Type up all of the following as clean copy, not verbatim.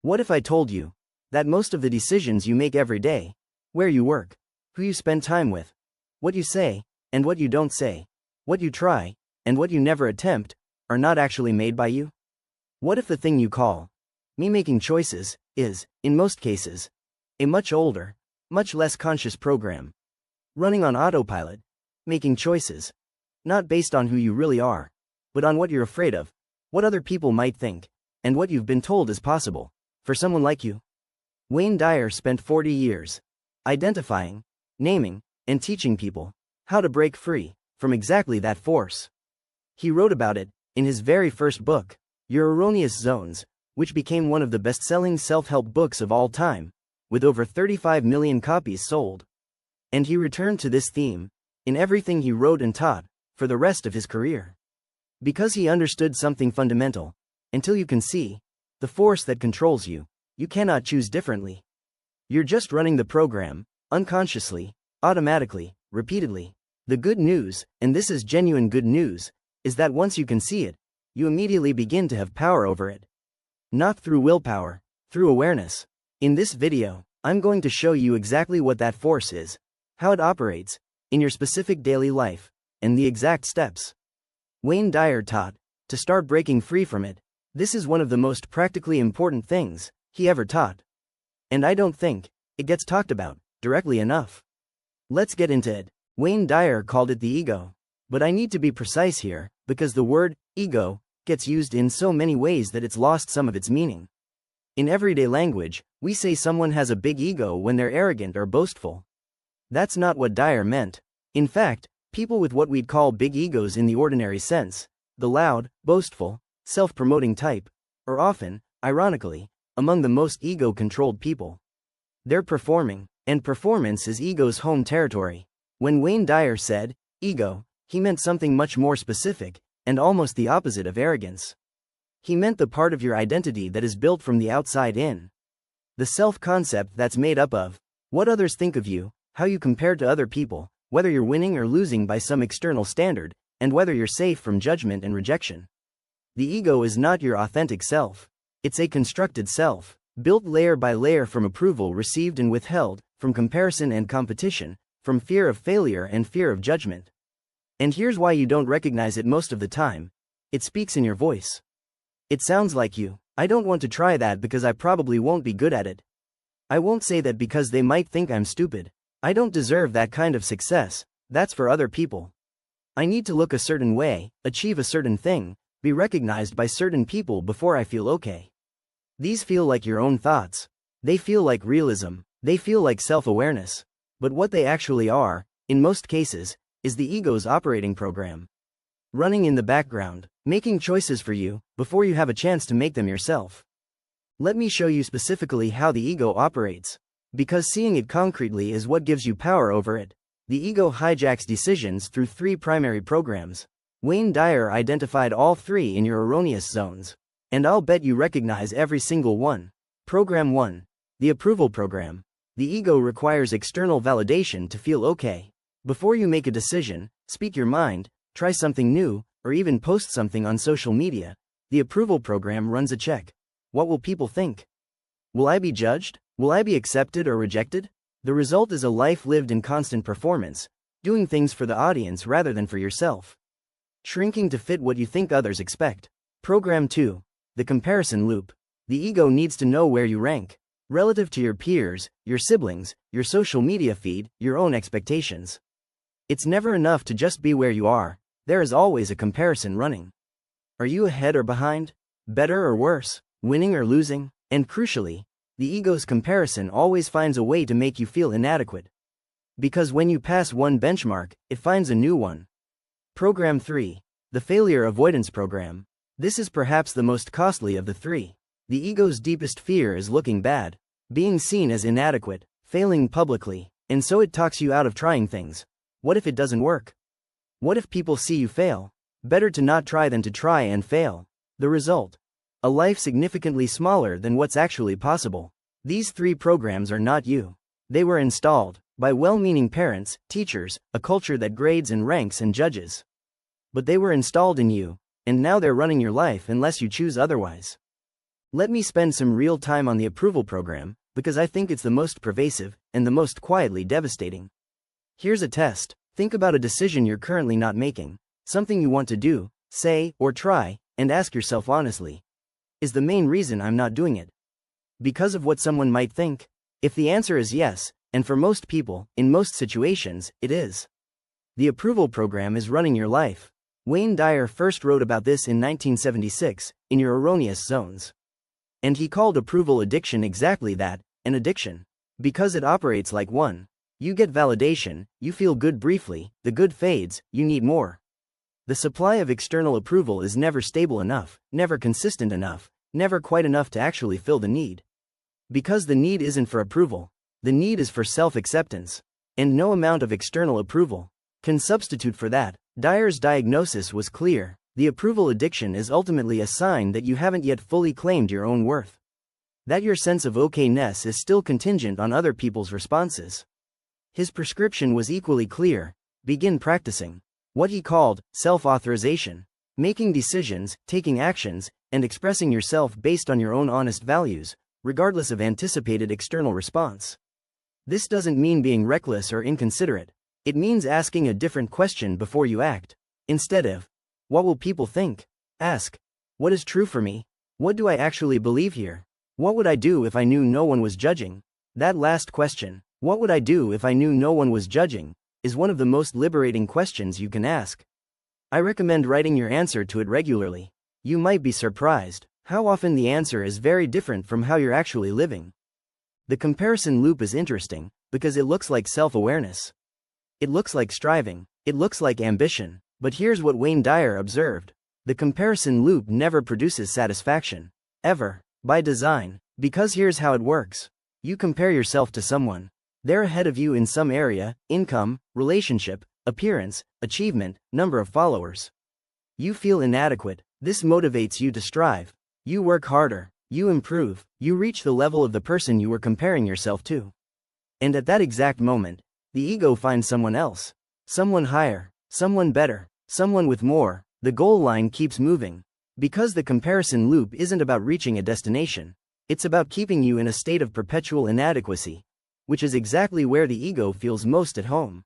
What if I told you that most of the decisions you make every day, where you work, who you spend time with, what you say, and what you don't say, what you try, and what you never attempt, are not actually made by you? What if the thing you call me making choices is, in most cases, a much older, much less conscious program, running on autopilot, making choices, not based on who you really are, but on what you're afraid of, what other people might think, and what you've been told is possible for someone like you? Wayne Dyer spent 40 years identifying, naming, and teaching people how to break free from exactly that force. He wrote about it in his very first book, Your Erroneous Zones, which became one of the best-selling self-help books of all time, with over 35 million copies sold. And he returned to this theme in everything he wrote and taught for the rest of his career. Because he understood something fundamental: until you can see the force that controls you, you cannot choose differently. You're just running the program, unconsciously, automatically, repeatedly. The good news, and this is genuine good news, is that once you can see it, you immediately begin to have power over it. Not through willpower, through awareness. In this video, I'm going to show you exactly what that force is, how it operates in your specific daily life, and the exact steps Wayne Dyer taught to start breaking free from it. This is one of the most practically important things he ever taught. And I don't think it gets talked about directly enough. Let's get into it. Wayne Dyer called it the ego. But I need to be precise here, because the word ego gets used in so many ways that it's lost some of its meaning. In everyday language, we say someone has a big ego when they're arrogant or boastful. That's not what Dyer meant. In fact, people with what we'd call big egos in the ordinary sense, the loud, boastful, self-promoting type, are often, ironically, among the most ego-controlled people. They're performing, and performance is ego's home territory. When Wayne Dyer said ego, he meant something much more specific, and almost the opposite of arrogance. He meant the part of your identity that is built from the outside in. The self-concept that's made up of what others think of you, how you compare to other people, whether you're winning or losing by some external standard, and whether you're safe from judgment and rejection. The ego is not your authentic self. It's a constructed self, built layer by layer from approval received and withheld, from comparison and competition, from fear of failure and fear of judgment. And here's why you don't recognize it most of the time. It speaks in your voice. It sounds like you. I don't want to try that because I probably won't be good at it. I won't say that because they might think I'm stupid. I don't deserve that kind of success. That's for other people. I need to look a certain way, achieve a certain thing, be recognized by certain people before I feel okay. These feel like your own thoughts. They feel like realism. They feel like self-awareness. But what they actually are, in most cases, is the ego's operating program. Running in the background, making choices for you, before you have a chance to make them yourself. Let me show you specifically how the ego operates. Because seeing it concretely is what gives you power over it. The ego hijacks decisions through 3 primary programs. Wayne Dyer identified all 3 in Your Erroneous Zones. And I'll bet you recognize every single one. Program 1. The approval program. The ego requires external validation to feel okay. Before you make a decision, speak your mind, try something new, or even post something on social media, the approval program runs a check. What will people think? Will I be judged? Will I be accepted or rejected? The result is a life lived in constant performance, doing things for the audience rather than for yourself. Shrinking to fit what you think others expect. Program 2. The comparison loop. The ego needs to know where you rank, relative to your peers, your siblings, your social media feed, your own expectations. It's never enough to just be where you are. There is always a comparison running. Are you ahead or behind? Better or worse? Winning or losing? And crucially, the ego's comparison always finds a way to make you feel inadequate. Because when you pass one benchmark, it finds a new one. Program 3. The failure avoidance program. This is perhaps the most costly of the 3. The ego's deepest fear is looking bad, being seen as inadequate, failing publicly, and so it talks you out of trying things. What if it doesn't work? What if people see you fail? Better to not try than to try and fail. The result? A life significantly smaller than what's actually possible. These 3 programs are not you. They were installed by well-meaning parents, teachers, a culture that grades and ranks and judges. But they were installed in you, and now they're running your life unless you choose otherwise. Let me spend some real time on the approval program, because I think it's the most pervasive and the most quietly devastating. Here's a test. Think about a decision you're currently not making, something you want to do, say, or try, and ask yourself honestly. Is the main reason I'm not doing it because of what someone might think? If the answer is yes, and for most people, in most situations, it is, the approval program is running your life. Wayne Dyer first wrote about this in 1976, in Your Erroneous Zones. And he called approval addiction exactly that, an addiction. Because it operates like one. You get validation, you feel good briefly, the good fades, you need more. The supply of external approval is never stable enough, never consistent enough, never quite enough to actually fill the need. Because the need isn't for approval, the need is for self-acceptance. And no amount of external approval can substitute for that. Dyer's diagnosis was clear. The approval addiction is ultimately a sign that you haven't yet fully claimed your own worth. That your sense of okayness is still contingent on other people's responses. His prescription was equally clear. Begin practicing what he called self-authorization, making decisions, taking actions, and expressing yourself based on your own honest values, regardless of anticipated external response. This doesn't mean being reckless or inconsiderate. It means asking a different question before you act. Instead of, what will people think? Ask, what is true for me? What do I actually believe here? What would I do if I knew no one was judging? That last question, what would I do if I knew no one was judging, is one of the most liberating questions you can ask. I recommend writing your answer to it regularly. You might be surprised how often the answer is very different from how you're actually living. The comparison loop is interesting, because it looks like self-awareness. It looks like striving. It looks like ambition. But here's what Wayne Dyer observed. The comparison loop never produces satisfaction. Ever. By design. Because here's how it works. You compare yourself to someone. They're ahead of you in some area, income, relationship, appearance, achievement, number of followers. You feel inadequate. This motivates you to strive. You work harder. You improve. You reach the level of the person you were comparing yourself to. And at that exact moment, the ego finds someone else. Someone higher. Someone better. Someone with more. The goal line keeps moving. Because the comparison loop isn't about reaching a destination. It's about keeping you in a state of perpetual inadequacy, which is exactly where the ego feels most at home.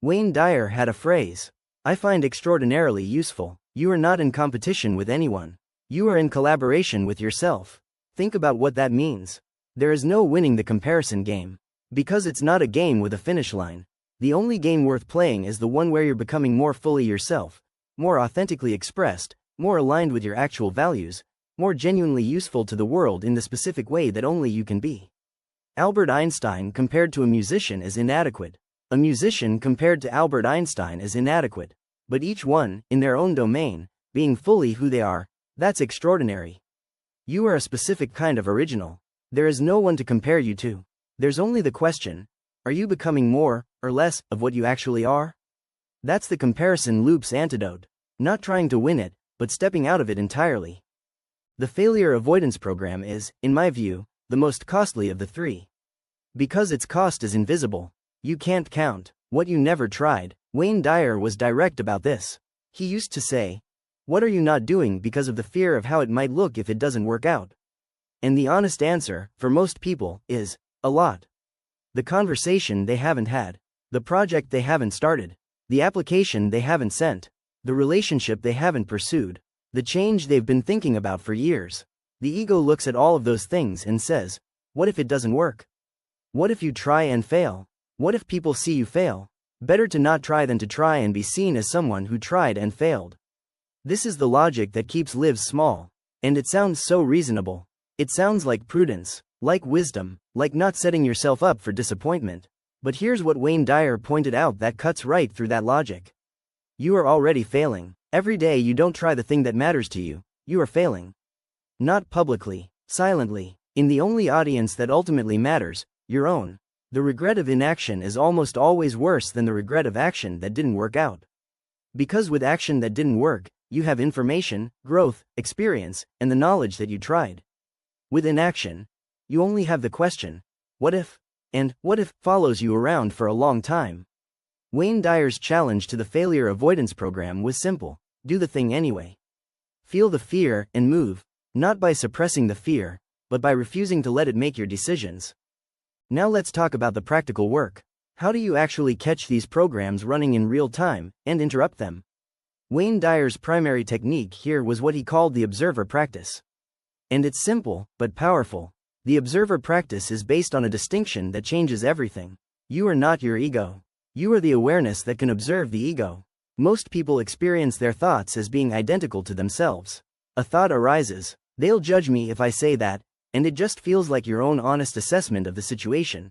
Wayne Dyer had a phrase I find extraordinarily useful. You are not in competition with anyone. You are in collaboration with yourself. Think about what that means. There is no winning the comparison game. Because it's not a game with a finish line. The only game worth playing is the one where you're becoming more fully yourself, more authentically expressed, more aligned with your actual values, more genuinely useful to the world in the specific way that only you can be. Albert Einstein compared to a musician is inadequate. A musician compared to Albert Einstein is inadequate. But each one, in their own domain, being fully who they are, that's extraordinary. You are a specific kind of original. There is no one to compare you to. There's only the question, are you becoming more, or less, of what you actually are? That's the comparison loop's antidote. Not trying to win it, but stepping out of it entirely. The failure avoidance program is, in my view, the most costly of the three. Because its cost is invisible. You can't count what you never tried. Wayne Dyer was direct about this. He used to say, what are you not doing because of the fear of how it might look if it doesn't work out? And the honest answer, for most people, is, a lot. The conversation they haven't had. The project they haven't started. The application they haven't sent. The relationship they haven't pursued. The change they've been thinking about for years. The ego looks at all of those things and says, what if it doesn't work? What if you try and fail? What if people see you fail? Better to not try than to try and be seen as someone who tried and failed. This is the logic that keeps lives small. And it sounds so reasonable. It sounds like prudence, like wisdom, like not setting yourself up for disappointment. But here's what Wayne Dyer pointed out that cuts right through that logic. You are already failing. Every day you don't try the thing that matters to you, you are failing. Not publicly, silently, in the only audience that ultimately matters, your own. The regret of inaction is almost always worse than the regret of action that didn't work out. Because with action that didn't work, you have information, growth, experience, and the knowledge that you tried. With inaction, you only have the question, what if? And what if follows you around for a long time. Wayne Dyer's challenge to the failure avoidance program was simple. Do the thing anyway. Feel the fear and move. Not by suppressing the fear, but by refusing to let it make your decisions. Now let's talk about the practical work. How do you actually catch these programs running in real time and interrupt them? Wayne Dyer's primary technique here was what he called the observer practice. And it's simple, but powerful. The observer practice is based on a distinction that changes everything. You are not your ego. You are the awareness that can observe the ego. Most people experience their thoughts as being identical to themselves. A thought arises, they'll judge me if I say that, and it just feels like your own honest assessment of the situation.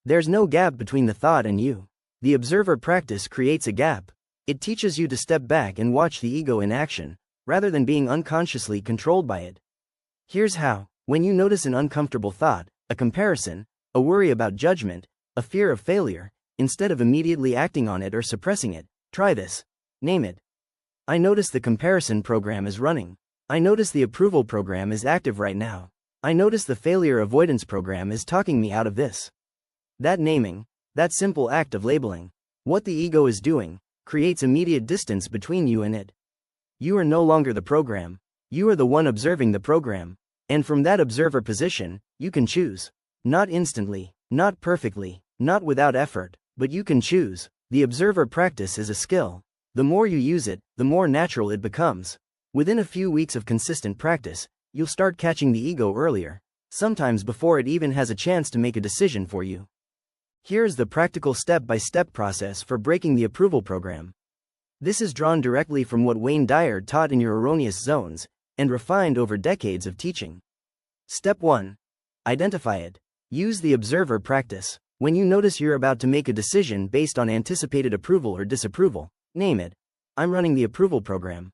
There's no gap between the thought and you. The observer practice creates a gap. It teaches you to step back and watch the ego in action, rather than being unconsciously controlled by it. Here's how. When you notice an uncomfortable thought, a comparison, a worry about judgment, a fear of failure, instead of immediately acting on it or suppressing it, try this. Name it. I notice the comparison program is running. I notice the approval program is active right now. I notice the failure avoidance program is talking me out of this. That naming, that simple act of labeling, what the ego is doing, creates immediate distance between you and it. You are no longer the program. You are the one observing the program. And from that observer position, you can choose. Not instantly, not perfectly, not without effort, but you can choose. The observer practice is a skill. The more you use it, the more natural it becomes. Within a few weeks of consistent practice, you'll start catching the ego earlier, sometimes before it even has a chance to make a decision for you. Here's the practical step-by-step process for breaking the approval program. This is drawn directly from what Wayne Dyer taught in Your Erroneous Zones, and refined over decades of teaching. Step 1. Identify it. Use the observer practice. When you notice you're about to make a decision based on anticipated approval or disapproval, name it. I'm running the approval program.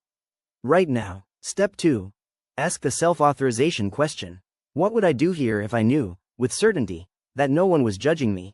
Right now. Step 2. Ask the self-authorization question. What would I do here if I knew, with certainty, that no one was judging me?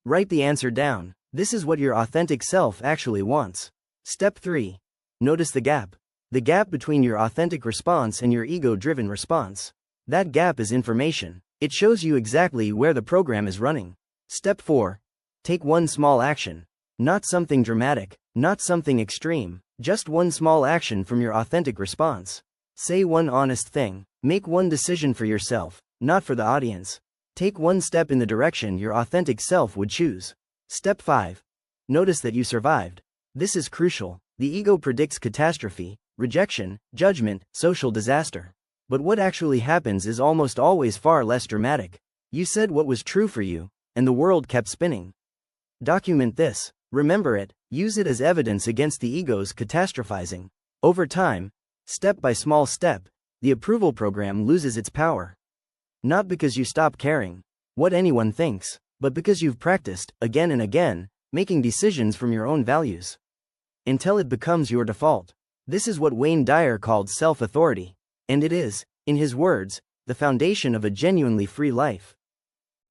Write the answer down. This is what your authentic self actually wants. Step 3. Notice the gap. The gap between your authentic response and your ego-driven response. That gap is information. It shows you exactly where the program is running. Step 4. Take one small action. Not something dramatic, not something extreme, just one small action from your authentic response. Say one honest thing. Make one decision for yourself, not for the audience. Take one step in the direction your authentic self would choose. Step 5. Notice that you survived. This is crucial. The ego predicts catastrophe, rejection, judgment, social disaster. But what actually happens is almost always far less dramatic. You said what was true for you, and the world kept spinning. Document this. Remember it. Use it as evidence against the ego's catastrophizing. Over time, step by small step, the approval program loses its power. Not because you stop caring what anyone thinks, but because you've practiced, again and again, making decisions from your own values. Until it becomes your default. This is what Wayne Dyer called self-authority. And it is, in his words, the foundation of a genuinely free life.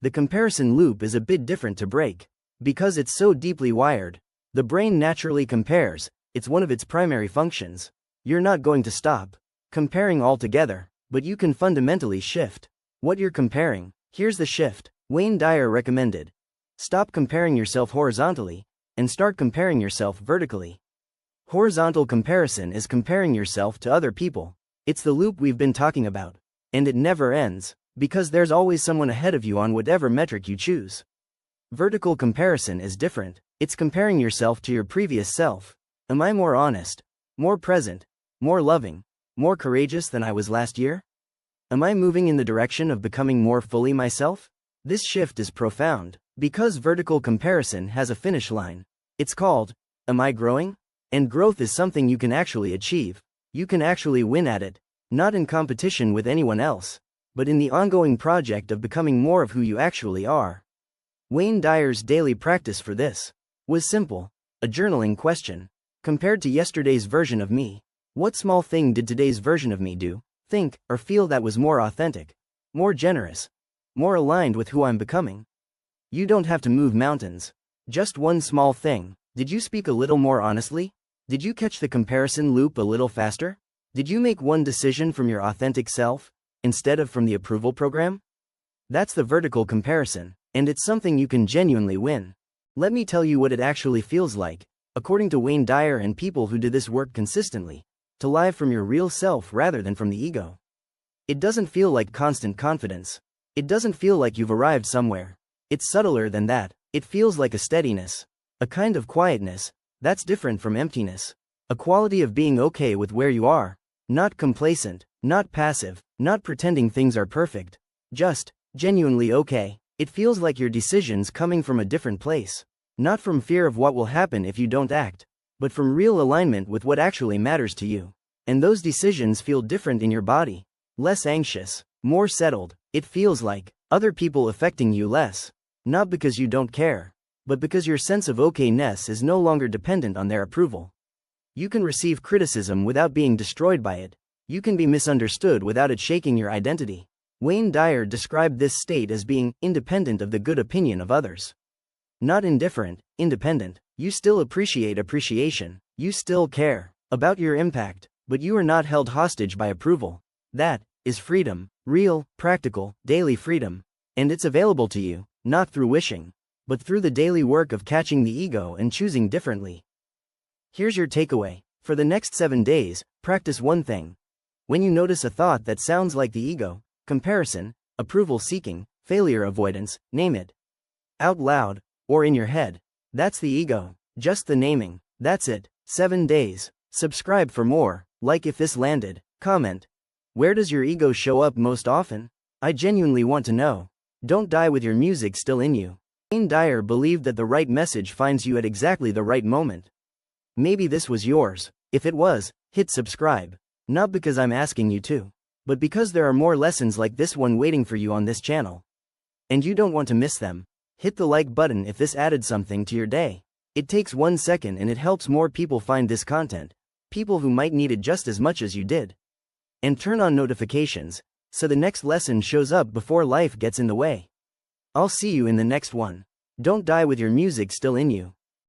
The comparison loop is a bit different to break. Because it's so deeply wired. The brain naturally compares, it's one of its primary functions. You're not going to stop comparing altogether, but you can fundamentally shift what you're comparing. Here's the shift. Wayne Dyer recommended. Stop comparing yourself horizontally, and start comparing yourself vertically. Horizontal comparison is comparing yourself to other people. It's the loop we've been talking about. And it never ends, because there's always someone ahead of you on whatever metric you choose. Vertical comparison is different. It's comparing yourself to your previous self. Am I more honest, more present, more loving, more courageous than I was last year? Am I moving in the direction of becoming more fully myself? This shift is profound, because vertical comparison has a finish line. It's called, am I growing? And growth is something you can actually achieve. You can actually win at it, not in competition with anyone else, but in the ongoing project of becoming more of who you actually are. Wayne Dyer's daily practice for this was simple, a journaling question. Compared to yesterday's version of me, what small thing did today's version of me do, think, or feel that was more authentic, more generous, more aligned with who I'm becoming? You don't have to move mountains. Just one small thing. Did you speak a little more honestly? Did you catch the comparison loop a little faster? Did you make one decision from your authentic self, instead of from the approval program? That's the vertical comparison, and it's something you can genuinely win. Let me tell you what it actually feels like, according to Wayne Dyer and people who do this work consistently, to live from your real self rather than from the ego. It doesn't feel like constant confidence. It doesn't feel like you've arrived somewhere. It's subtler than that. It feels like a steadiness. A kind of quietness that's different from emptiness. A quality of being okay with where you are. Not complacent, not passive, not pretending things are perfect. Just genuinely okay. It feels like your decisions coming from a different place. Not from fear of what will happen if you don't act, but from real alignment with what actually matters to you. And those decisions feel different in your body. Less anxious, more settled. It feels like other people affecting you less. Not because you don't care, but because your sense of okayness is no longer dependent on their approval. You can receive criticism without being destroyed by it. You can be misunderstood without it shaking your identity. Wayne Dyer described this state as being independent of the good opinion of others. Not indifferent, independent. You still appreciate appreciation. You still care about your impact, but you are not held hostage by approval. That is freedom. Real, practical, daily freedom. And it's available to you, not through wishing, but through the daily work of catching the ego and choosing differently. Here's your takeaway. For the next 7 days, practice one thing. When you notice a thought that sounds like the ego, comparison, approval seeking, failure avoidance, name it. Out loud, or in your head. That's the ego. Just the naming. That's it. 7 days. Subscribe for more. Like if this landed. Comment. Where does your ego show up most often? I genuinely want to know. Don't die with your music still in you. Wayne Dyer believed that the right message finds you at exactly the right moment. Maybe this was yours. If it was, hit subscribe. Not because I'm asking you to, but because there are more lessons like this one waiting for you on this channel. And you don't want to miss them. Hit the like button if this added something to your day. It takes 1 second and it helps more people find this content. People who might need it just as much as you did. And turn on notifications, so the next lesson shows up before life gets in the way. I'll see you in the next one. Don't die with your music still in you.